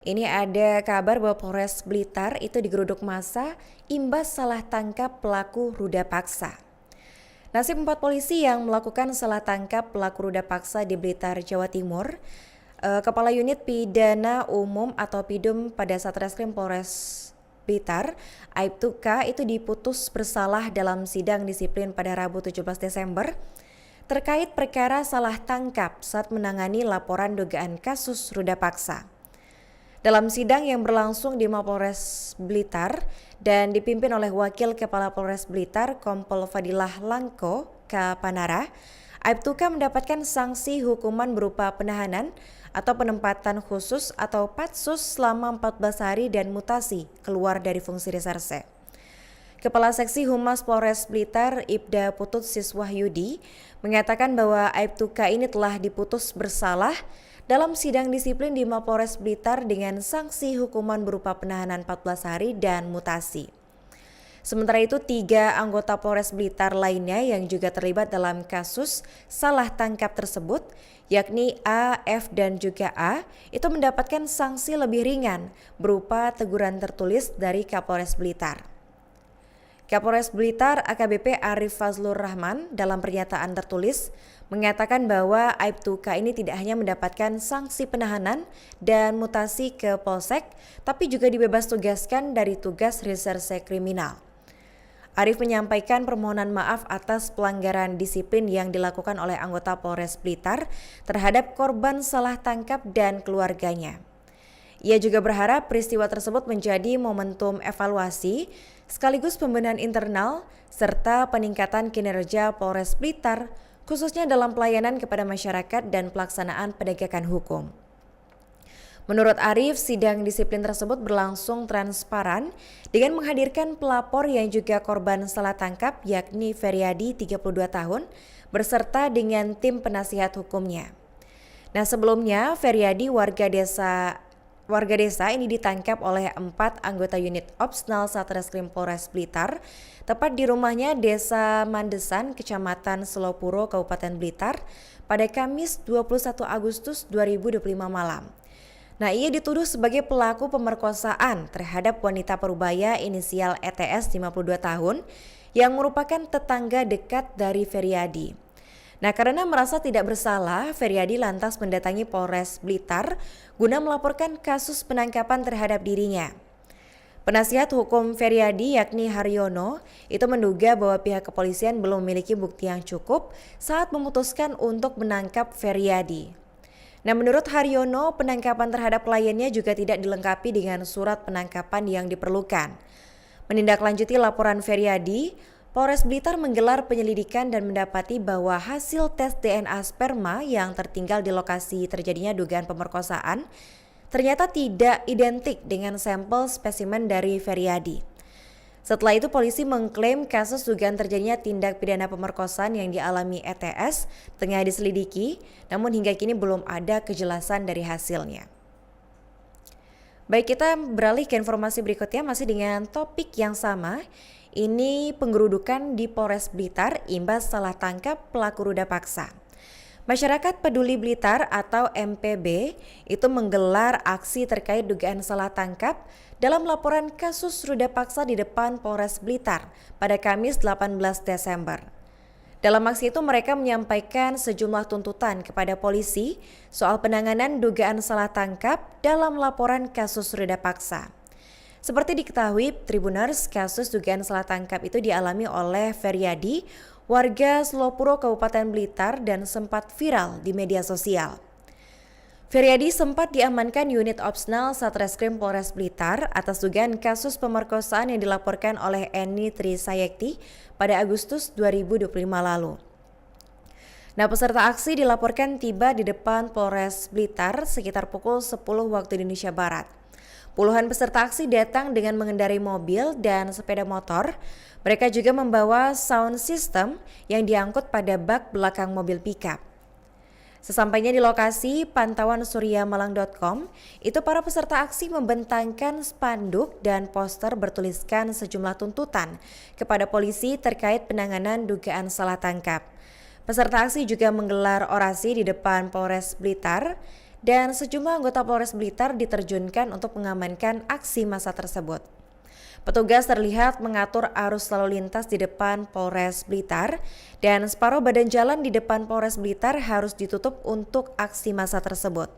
Ini ada kabar bahwa Polres Blitar itu digeruduk massa imbas salah tangkap pelaku ruda paksa. Nasib 4 polisi yang melakukan salah tangkap pelaku ruda paksa di Blitar, Jawa Timur. Kepala Unit Pidana Umum atau Pidum pada Satreskrim Polres Blitar, Aibtu K itu diputus bersalah dalam sidang disiplin pada Rabu 17 Desember terkait perkara salah tangkap saat menangani laporan dugaan kasus ruda paksa. Dalam sidang yang berlangsung di Mapolres Blitar dan dipimpin oleh Wakil Kepala Polres Blitar Kompol Fadilah Langko K. Panara, Aibtu K mendapatkan sanksi hukuman berupa penahanan atau penempatan khusus atau patsus selama 14 hari dan mutasi keluar dari fungsi reserse. Kepala Seksi Humas Polres Blitar Ibda Putut Siswahyudi mengatakan bahwa Aibtu K ini telah diputus bersalah dalam sidang disiplin di Mapolres Blitar dengan sanksi hukuman berupa penahanan 14 hari dan mutasi. Sementara itu 3 anggota Polres Blitar lainnya yang juga terlibat dalam kasus salah tangkap tersebut, yakni A, F, dan juga A, itu mendapatkan sanksi lebih ringan berupa teguran tertulis dari Kapolres Blitar. Kapolres Blitar AKBP Arif Fazlur Rahman dalam pernyataan tertulis mengatakan bahwa Aibtu K ini tidak hanya mendapatkan sanksi penahanan dan mutasi ke Polsek, tapi juga dibebas tugaskan dari tugas reserse kriminal. Arif menyampaikan permohonan maaf atas pelanggaran disiplin yang dilakukan oleh anggota Polres Blitar terhadap korban salah tangkap dan keluarganya. Ia juga berharap peristiwa tersebut menjadi momentum evaluasi sekaligus pembenahan internal serta peningkatan kinerja Polres Blitar khususnya dalam pelayanan kepada masyarakat dan pelaksanaan penegakan hukum. Menurut Arif, sidang disiplin tersebut berlangsung transparan dengan menghadirkan pelapor yang juga korban salah tangkap yakni Feryadi 32 tahun berserta dengan tim penasihat hukumnya. Nah, sebelumnya Feryadi warga desa ini ditangkap oleh 4 anggota unit Opsnal Satreskrim Polres Blitar, tepat di rumahnya Desa Mandesan, Kecamatan Selopuro, Kabupaten Blitar, pada Kamis 21 Agustus 2025 malam. Nah, ia dituduh sebagai pelaku pemerkosaan terhadap wanita parubaya inisial ETS 52 tahun yang merupakan tetangga dekat dari Feryadi. Nah, karena merasa tidak bersalah, Feryadi lantas mendatangi Polres Blitar guna melaporkan kasus penangkapan terhadap dirinya. Penasihat hukum Feryadi yakni Haryono itu menduga bahwa pihak kepolisian belum memiliki bukti yang cukup saat memutuskan untuk menangkap Feryadi. Nah, menurut Haryono, penangkapan terhadap kliennya juga tidak dilengkapi dengan surat penangkapan yang diperlukan. Menindaklanjuti laporan Feryadi, Polres Blitar menggelar penyelidikan dan mendapati bahwa hasil tes DNA sperma yang tertinggal di lokasi terjadinya dugaan pemerkosaan ternyata tidak identik dengan sampel spesimen dari Feryadi. Setelah itu polisi mengklaim kasus dugaan terjadinya tindak pidana pemerkosaan yang dialami ETS tengah diselidiki, namun hingga kini belum ada kejelasan dari hasilnya. Baik, kita beralih ke informasi berikutnya masih dengan topik yang sama. Ini penggerudukan di Polres Blitar imbas salah tangkap pelaku ruda paksa. Masyarakat Peduli Blitar atau MPB itu menggelar aksi terkait dugaan salah tangkap dalam laporan kasus ruda paksa di depan Polres Blitar pada Kamis 18 Desember. Dalam aksi itu mereka menyampaikan sejumlah tuntutan kepada polisi soal penanganan dugaan salah tangkap dalam laporan kasus ruda paksa. Seperti diketahui Tribuners, kasus dugaan salah tangkap itu dialami oleh Feryadi, warga Selopuro Kabupaten Blitar dan sempat viral di media sosial. Feryadi sempat diamankan unit Opsnal Satreskrim Polres Blitar atas dugaan kasus pemerkosaan yang dilaporkan oleh Eni Trisayekti pada Agustus 2025 lalu. Nah, peserta aksi dilaporkan tiba di depan Polres Blitar sekitar pukul 10 waktu Indonesia Barat. Puluhan peserta aksi datang dengan mengendarai mobil dan sepeda motor. Mereka juga membawa sound system yang diangkut pada bak belakang mobil pickup. Sesampainya di lokasi pantauan suryamalang.com, itu para peserta aksi membentangkan spanduk dan poster bertuliskan sejumlah tuntutan kepada polisi terkait penanganan dugaan salah tangkap. Peserta aksi juga menggelar orasi di depan Polres Blitar dan sejumlah anggota Polres Blitar diterjunkan untuk mengamankan aksi massa tersebut. Petugas terlihat mengatur arus lalu lintas di depan Polres Blitar dan separuh badan jalan di depan Polres Blitar harus ditutup untuk aksi massa tersebut.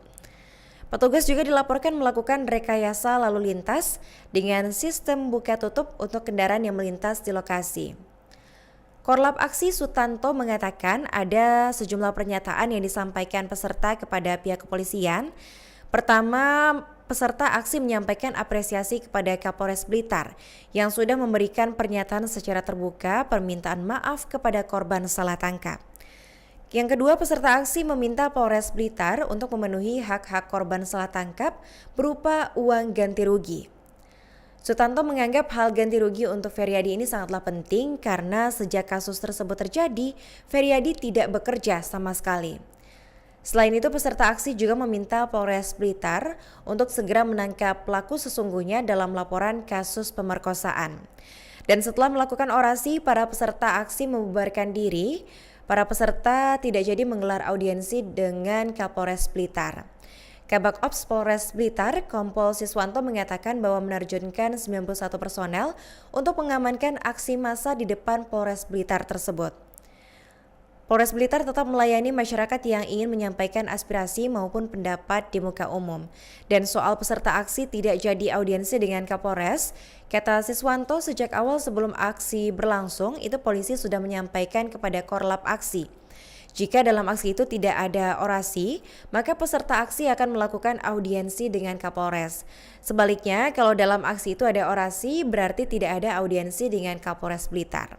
Petugas juga dilaporkan melakukan rekayasa lalu lintas dengan sistem buka tutup untuk kendaraan yang melintas di lokasi. Korlap Aksi Sutanto mengatakan ada sejumlah pernyataan yang disampaikan peserta kepada pihak kepolisian. Pertama, peserta aksi menyampaikan apresiasi kepada Kapolres Blitar yang sudah memberikan pernyataan secara terbuka permintaan maaf kepada korban salah tangkap. Yang kedua, peserta aksi meminta Polres Blitar untuk memenuhi hak-hak korban salah tangkap berupa uang ganti rugi. Sutanto menganggap hal ganti rugi untuk Feryadi ini sangatlah penting karena sejak kasus tersebut terjadi, Feryadi tidak bekerja sama sekali. Selain itu, peserta aksi juga meminta Polres Blitar untuk segera menangkap pelaku sesungguhnya dalam laporan kasus pemerkosaan. Dan setelah melakukan orasi, para peserta aksi membubarkan diri. Para peserta tidak jadi menggelar audiensi dengan Kapolres Blitar. Kabak Ops Polres Blitar, Kompol Siswanto mengatakan bahwa menerjunkan 91 personel untuk mengamankan aksi massa di depan Polres Blitar tersebut. Polres Blitar tetap melayani masyarakat yang ingin menyampaikan aspirasi maupun pendapat di muka umum. Dan soal peserta aksi tidak jadi audiensi dengan Kapolres, kata Siswanto sejak awal sebelum aksi berlangsung itu polisi sudah menyampaikan kepada Korlap Aksi. Jika dalam aksi itu tidak ada orasi, maka peserta aksi akan melakukan audiensi dengan Kapolres. Sebaliknya, kalau dalam aksi itu ada orasi, berarti tidak ada audiensi dengan Kapolres Blitar.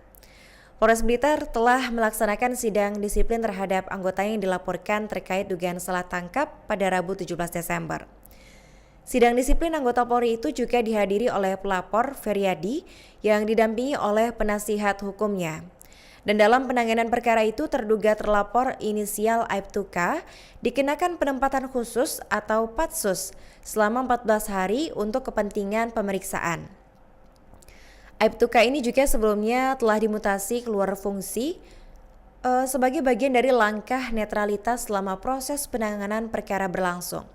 Polres Blitar telah melaksanakan sidang disiplin terhadap anggota yang dilaporkan terkait dugaan salah tangkap pada Rabu 17 Desember. Sidang disiplin anggota Polri itu juga dihadiri oleh pelapor Feryadi yang didampingi oleh penasihat hukumnya. Dan dalam penanganan perkara itu terduga terlapor inisial Aibtu K dikenakan penempatan khusus atau patsus selama 14 hari untuk kepentingan pemeriksaan. Aibtu K ini juga sebelumnya telah dimutasi keluar fungsi sebagai bagian dari langkah netralitas selama proses penanganan perkara berlangsung.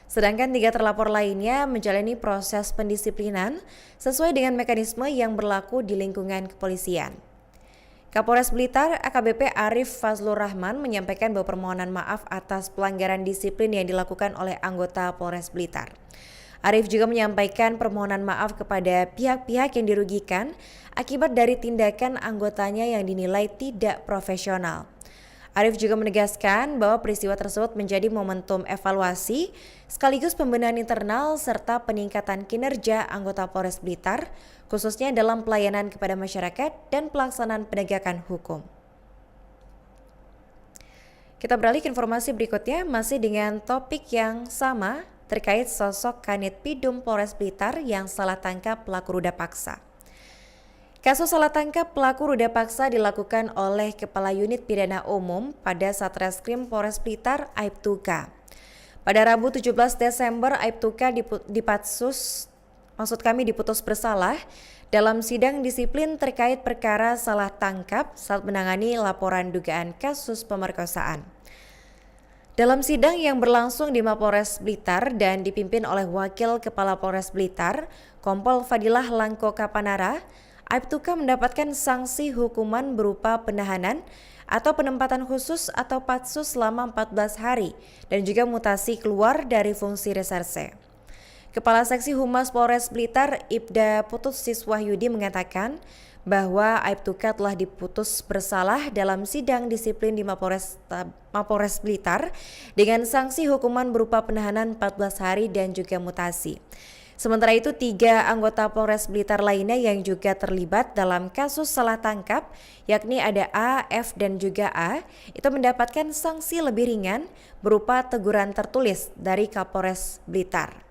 Sedangkan 3 terlapor lainnya menjalani proses pendisiplinan sesuai dengan mekanisme yang berlaku di lingkungan kepolisian. Kapolres Blitar AKBP Arif Fazlur Rahman menyampaikan bahwa permohonan maaf atas pelanggaran disiplin yang dilakukan oleh anggota Polres Blitar. Arif juga menyampaikan permohonan maaf kepada pihak-pihak yang dirugikan akibat dari tindakan anggotanya yang dinilai tidak profesional. Arif juga menegaskan bahwa peristiwa tersebut menjadi momentum evaluasi sekaligus pembenahan internal serta peningkatan kinerja anggota Polres Blitar, khususnya dalam pelayanan kepada masyarakat dan pelaksanaan penegakan hukum. Kita beralih ke informasi berikutnya, masih dengan topik yang sama terkait sosok Kanit Pidum Polres Blitar yang salah tangkap pelaku ruda paksa. Kasus salah tangkap pelaku ruda paksa dilakukan oleh Kepala Unit Pidana Umum pada Satreskrim Polres Blitar, Aibtu K. Pada Rabu 17 Desember, Aibtu K diputus bersalah dalam sidang disiplin terkait perkara salah tangkap saat menangani laporan dugaan kasus pemerkosaan. Dalam sidang yang berlangsung di Mapolres Blitar dan dipimpin oleh Wakil Kepala Polres Blitar, Kompol Fadilah Langko Kapanara, Aibtu K mendapatkan sanksi hukuman berupa penahanan atau penempatan khusus atau patsus selama 14 hari dan juga mutasi keluar dari fungsi reserse. Kepala Seksi Humas Polres Blitar, Ibda Putut Siswahyudi mengatakan bahwa Aibtu K telah diputus bersalah dalam sidang disiplin di Mapolres Blitar dengan sanksi hukuman berupa penahanan 14 hari dan juga mutasi. Sementara itu 3 anggota Polres Blitar lainnya yang juga terlibat dalam kasus salah tangkap, yakni ada A, F, dan juga A, itu mendapatkan sanksi lebih ringan berupa teguran tertulis dari Kapolres Blitar.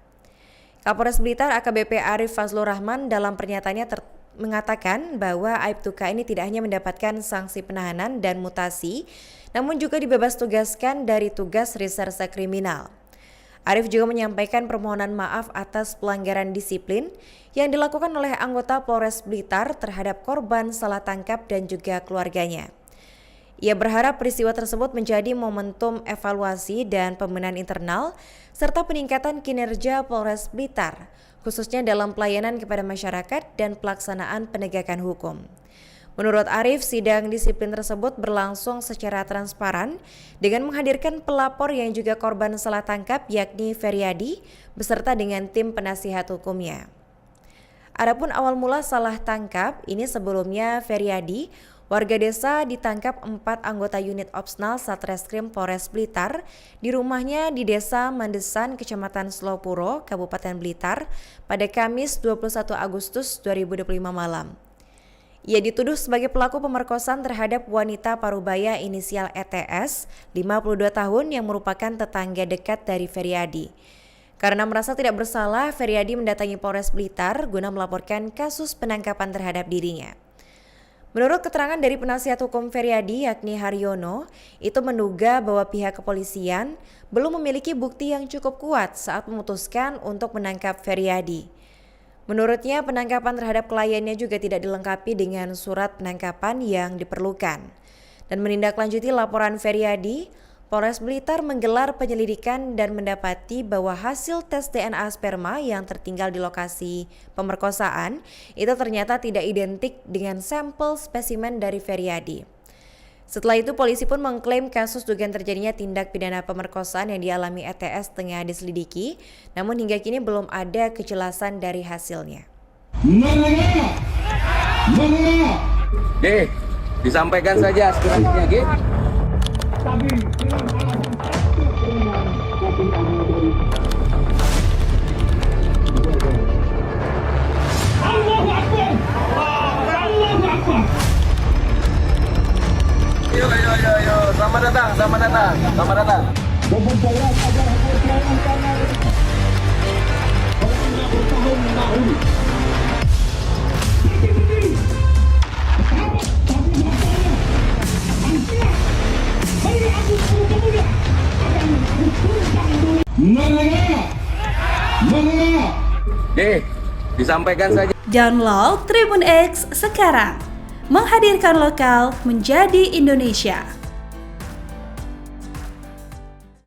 Kapolres Blitar AKBP Arif Fazlur Rahman dalam pernyataannya mengatakan bahwa Aibtu K ini tidak hanya mendapatkan sanksi penahanan dan mutasi, namun juga dibebas tugaskan dari tugas reserse kriminal. Arif juga menyampaikan permohonan maaf atas pelanggaran disiplin yang dilakukan oleh anggota Polres Blitar terhadap korban salah tangkap dan juga keluarganya. Ia berharap peristiwa tersebut menjadi momentum evaluasi dan pembenahan internal serta peningkatan kinerja Polres Blitar, khususnya dalam pelayanan kepada masyarakat dan pelaksanaan penegakan hukum. Menurut Arif, sidang disiplin tersebut berlangsung secara transparan dengan menghadirkan pelapor yang juga korban salah tangkap yakni Feryadi beserta dengan tim penasihat hukumnya. Adapun awal mula salah tangkap ini sebelumnya Feryadi, warga desa, ditangkap 4 anggota unit Opsnal Satreskrim Polres Blitar di rumahnya di Desa Mandesan, Kecamatan Slopuro, Kabupaten Blitar pada Kamis 21 Agustus 2025 malam. Ia dituduh sebagai pelaku pemerkosaan terhadap wanita parubaya inisial ETS, 52 tahun yang merupakan tetangga dekat dari Feryadi. Karena merasa tidak bersalah, Feryadi mendatangi Polres Blitar guna melaporkan kasus penangkapan terhadap dirinya. Menurut keterangan dari penasihat hukum Feryadi yakni Haryono, itu menduga bahwa pihak kepolisian belum memiliki bukti yang cukup kuat saat memutuskan untuk menangkap Feryadi. Menurutnya, penangkapan terhadap kliennya juga tidak dilengkapi dengan surat penangkapan yang diperlukan. Dan menindaklanjuti laporan Feryadi, Polres Blitar menggelar penyelidikan dan mendapati bahwa hasil tes DNA sperma yang tertinggal di lokasi pemerkosaan itu ternyata tidak identik dengan sampel spesimen dari Feryadi. Setelah itu, polisi pun mengklaim kasus dugaan terjadinya tindak pidana pemerkosaan yang dialami ETS tengah diselidiki, namun hingga kini belum ada kejelasan dari hasilnya. Disampaikan saja aspirasinya, G. Allahu Akbar. Allahu Akbar. Yo. Selamat datang. Disampaikan saja. Download Tribun X sekarang, menghadirkan lokal menjadi Indonesia.